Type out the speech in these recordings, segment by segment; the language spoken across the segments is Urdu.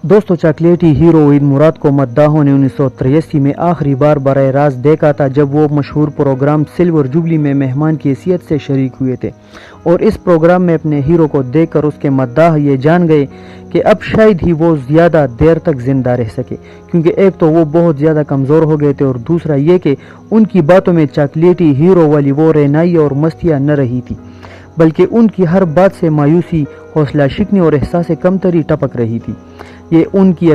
دوستو چاکلیٹی ہیرو وحید مراد کو مداحوں نے 1983 میں آخری بار براہ راست دیکھا تھا جب وہ مشہور پروگرام سلور جوبلی میں مہمان کی حیثیت سے شریک ہوئے تھے، اور اس پروگرام میں اپنے ہیرو کو دیکھ کر اس کے مداح یہ جان گئے کہ اب شاید ہی وہ زیادہ دیر تک زندہ رہ سکے، کیونکہ ایک تو وہ بہت زیادہ کمزور ہو گئے تھے، اور دوسرا یہ کہ ان کی باتوں میں چاکلیٹی ہیرو والی وہ رہنائی اور مستیاں نہ رہی تھی، بلکہ ان کی ہر بات سے مایوسی، حوصلہ شکنی اور احساس کمتری ٹپک رہی تھی۔ یہ ان کی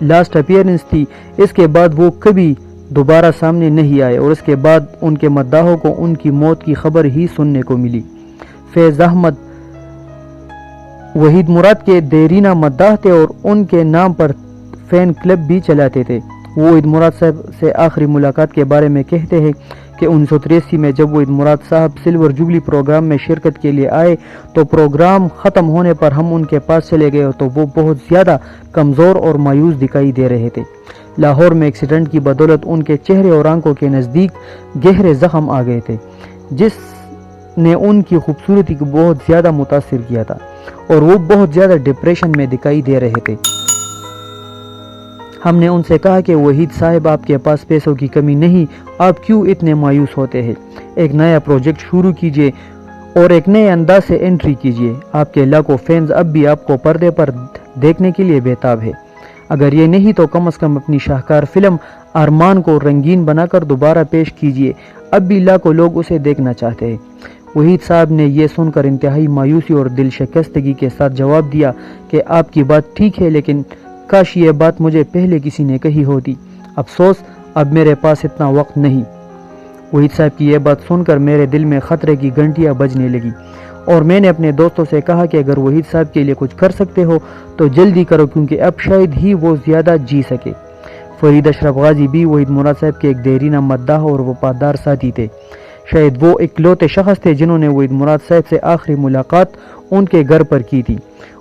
لاسٹ اپیئرنس تھی، اس کے بعد وہ کبھی دوبارہ سامنے نہیں آئے، اور اس کے بعد ان کے مداحوں کو ان کی موت کی خبر ہی سننے کو ملی۔ فیض احمد وحید مراد کے دیرینہ مداح تھے اور ان کے نام پر فین کلب بھی چلاتے تھے۔ وہ وحید مراد صاحب سے آخری ملاقات کے بارے میں کہتے ہیں کہ 1983 میں جب وحید مراد صاحب سلور جوبلی پروگرام میں شرکت کے لیے آئے تو پروگرام ختم ہونے پر ہم ان کے پاس چلے گئے تو وہ بہت زیادہ کمزور اور مایوس دکھائی دے رہے تھے۔ لاہور میں ایکسیڈنٹ کی بدولت ان کے چہرے اور آنکھوں کے نزدیک گہرے زخم آ گئے تھے، جس نے ان کی خوبصورتی کو بہت زیادہ متاثر کیا تھا، اور وہ بہت زیادہ ڈپریشن میں دکھائی دے رہے تھے۔ ہم نے ان سے کہا کہ وحید صاحب، آپ کے پاس پیسوں کی کمی نہیں، آپ کیوں اتنے مایوس ہوتے ہیں؟ ایک نیا پروجیکٹ شروع کیجئے اور ایک نئے انداز سے انٹری کیجئے۔ آپ کے لاکھوں فینز اب بھی آپ کو پردے پر دیکھنے کے لیے بےتاب ہے۔ اگر یہ نہیں تو کم از کم اپنی شاہکار فلم ارمان کو رنگین بنا کر دوبارہ پیش کیجئے، اب بھی لاکھوں لوگ اسے دیکھنا چاہتے ہیں۔ وحید صاحب نے یہ سن کر انتہائی مایوسی اور دل شکستگی کے ساتھ جواب دیا کہ آپ کی بات ٹھیک ہے، لیکن کاش یہ بات مجھے پہلے کسی نے کہی ہوتی، افسوس اب میرے پاس اتنا وقت نہیں۔ وحید صاحب کی یہ بات سن کر میرے دل میں خطرے کی گھنٹیاں بجنے لگی، اور میں نے اپنے دوستوں سے کہا کہ اگر وحید صاحب کے لیے کچھ کر سکتے ہو تو جلدی کرو، کیونکہ اب شاید ہی وہ زیادہ جی سکے۔ فرید اشرف غازی بھی وحید مراد صاحب کے ایک دیرینہ مداح اور وفادار ساتھی تھے۔ شاید وہ اکلوتے شخص تھے جنہوں نے وحید مراد صاحب سے آخری ملاقات ان کے گھر پر کی تھی،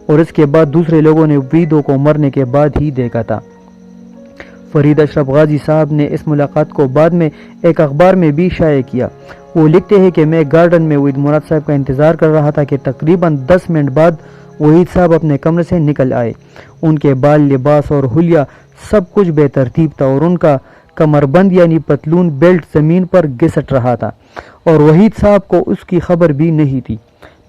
اور اس کے بعد دوسرے لوگوں نے وحیدوں کو مرنے کے بعد ہی دیکھا تھا۔ فرید اشرف غازی صاحب نے اس ملاقات کو بعد میں ایک اخبار میں بھی شائع کیا۔ وہ لکھتے ہیں کہ میں گارڈن میں وحید مراد صاحب کا انتظار کر رہا تھا کہ تقریباً 10 منٹ بعد وحید صاحب اپنے کمرے سے نکل آئے۔ ان کے بال، لباس اور حلیہ سب کچھ بے ترتیب تھا، اور ان کا کمر بند یعنی پتلون بیلٹ زمین پر گھسٹ رہا تھا، اور وحید صاحب کو اس کی خبر بھی نہیں تھی۔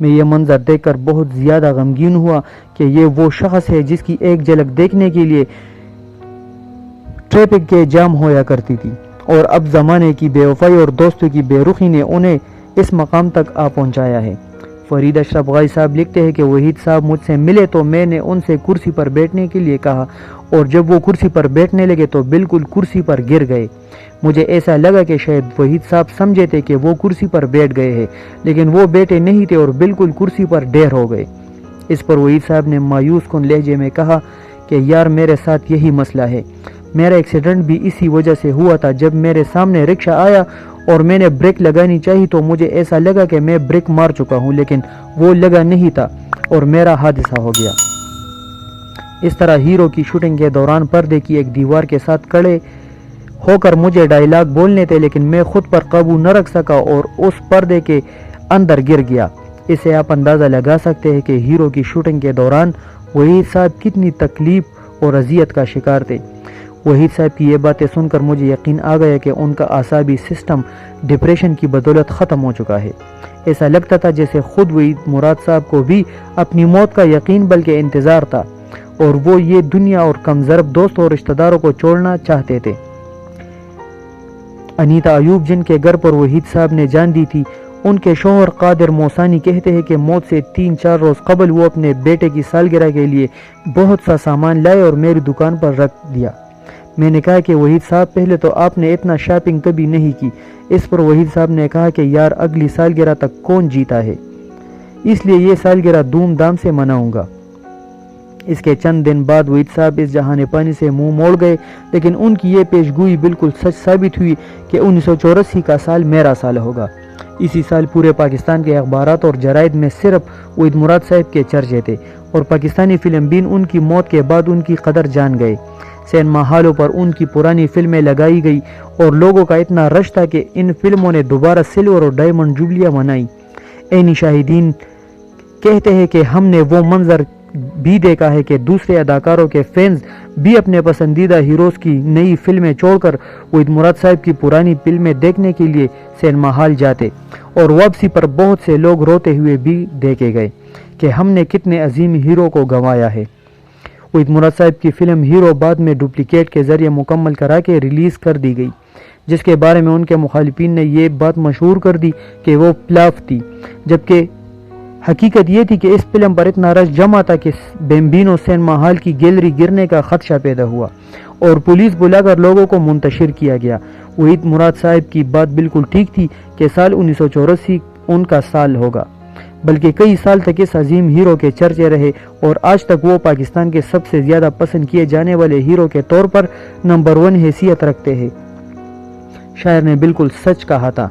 میں یہ منظر دیکھ کر بہت زیادہ غمگین ہوا کہ یہ وہ شخص ہے جس کی ایک جھلک دیکھنے کے لیے ٹریفک کے جام ہویا کرتی تھی، اور اب زمانے کی بے وفائی اور دوستوں کی بے رخی نے انہیں اس مقام تک آ پہنچایا ہے۔ فرید اشرف غازی صاحب لکھتے ہیں کہ وحید صاحب مجھ سے ملے تو میں نے ان سے کرسی پر بیٹھنے کے لیے کہا، اور جب وہ کرسی پر بیٹھنے لگے تو بالکل کرسی پر گر گئے۔ مجھے ایسا لگا کہ شاید وحید صاحب سمجھے تھے کہ وہ کرسی پر بیٹھ گئے ہیں، لیکن وہ بیٹھے نہیں تھے اور بالکل کرسی پر ڈھیر ہو گئے۔ اس پر وحید صاحب نے مایوس کن لہجے میں کہا کہ یار، میرے ساتھ یہی مسئلہ ہے، میرا ایکسیڈنٹ بھی اسی وجہ سے ہوا تھا۔ جب میرے سامنے رکشہ آیا اور میں نے بریک لگانی چاہی تو مجھے ایسا لگا کہ میں بریک مار چکا ہوں، لیکن وہ لگا نہیں تھا اور میرا حادثہ ہو گیا۔ اس طرح ہیرو کی شوٹنگ کے دوران پردے کی ایک دیوار کے ساتھ کھڑے ہو کر مجھے ڈائیلاگ بولنے تھے، لیکن میں خود پر قابو نہ رکھ سکا اور اس پردے کے اندر گر گیا۔ اس سے آپ اندازہ لگا سکتے ہیں کہ ہیرو کی شوٹنگ کے دوران وحید صاحب کتنی تکلیف اور اذیت کا شکار تھے۔ وحید صاحب کی یہ باتیں سن کر مجھے یقین آ گیا کہ ان کا اعصابی سسٹم ڈپریشن کی بدولت ختم ہو چکا ہے۔ ایسا لگتا تھا جیسے خود وحید مراد صاحب کو بھی اپنی موت کا یقین بلکہ انتظار تھا، اور وہ یہ دنیا اور کم ضرب دوستوں اور رشتہ داروں کو چھوڑنا چاہتے تھے۔ انیتا ایوب، جن کے گھر پر وحید صاحب نے جان دی تھی، ان کے شوہر قادر موسانی کہتے ہیں کہ موت سے 3-4 روز قبل وہ اپنے بیٹے کی سالگرہ کے لیے بہت سا سامان لائے اور میری دکان پر رکھ دیا۔ میں نے کہا کہ وحید صاحب، پہلے تو آپ نے اتنا شاپنگ کبھی نہیں کی۔ اس پر وحید صاحب نے کہا کہ یار، اگلی سالگرہ تک کون جیتا ہے، اس لیے یہ سالگرہ دھوم دھام سے مناؤں گا۔ اس کے چند دن بعد وحید صاحب اس جہان پانی سے منہ موڑ گئے، لیکن ان کی یہ پیشگوئی بالکل سچ ثابت ہوئی کہ 1984 کا سال میرا سال ہوگا۔ اسی سال پورے پاکستان کے اخبارات اور جرائد میں صرف وحید مراد صاحب کے چرچے تھے، اور پاکستانی فلم بین ان کی موت کے بعد ان کی قدر جان گئے۔ سینما ہالوں پر ان کی پرانی فلمیں لگائی گئی، اور لوگوں کا اتنا رش تھا کہ ان فلموں نے دوبارہ سلور اور ڈائمنڈ جوبلیاں منائی۔ عینی شاہدین کہتے ہیں کہ ہم نے وہ منظر بھی دیکھا ہے کہ دوسرے اداکاروں کے فینز بھی اپنے پسندیدہ ہیروز کی نئی فلمیں چھوڑ کر وحید مراد صاحب کی پرانی فلمیں دیکھنے کے لیے سینما ہال جاتے اور واپسی پر بہت سے لوگ روتے ہوئے بھی دیکھے گئے کہ ہم نے کتنے عظیم ہیرو کو گنوایا ہے۔ وحید مراد صاحب کی فلم ہیرو بعد میں ڈپلیکیٹ کے ذریعے مکمل کرا کے ریلیز کر دی گئی، جس کے بارے میں ان کے مخالفین نے یہ بات مشہور کر دی کہ وہ فلاپ تھی، جبکہ حقیقت یہ تھی کہ اس فلم پر اتنا رش جمع تھا کہ بیمبینو سینما ہال کی گیلری گرنے کا خدشہ پیدا ہوا اور پولیس بلا کر لوگوں کو منتشر کیا گیا۔ وحید مراد صاحب کی بات بالکل ٹھیک تھی کہ سال 1984 ان کا سال ہوگا، بلکہ کئی سال تک اس عظیم ہیرو کے چرچے رہے اور آج تک وہ پاکستان کے سب سے زیادہ پسند کیے جانے والے ہیرو کے طور پر نمبر 1 حیثیت رکھتے ہیں۔ شاعر نے بالکل سچ کہا تھا،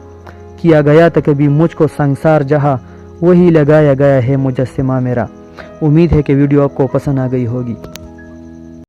کیا گیا تھا کبھی مجھ کو سنسار جہاں، وہی لگایا گیا ہے مجسمہ میرا۔ امید ہے کہ ویڈیو آپ کو پسند آ گئی ہوگی۔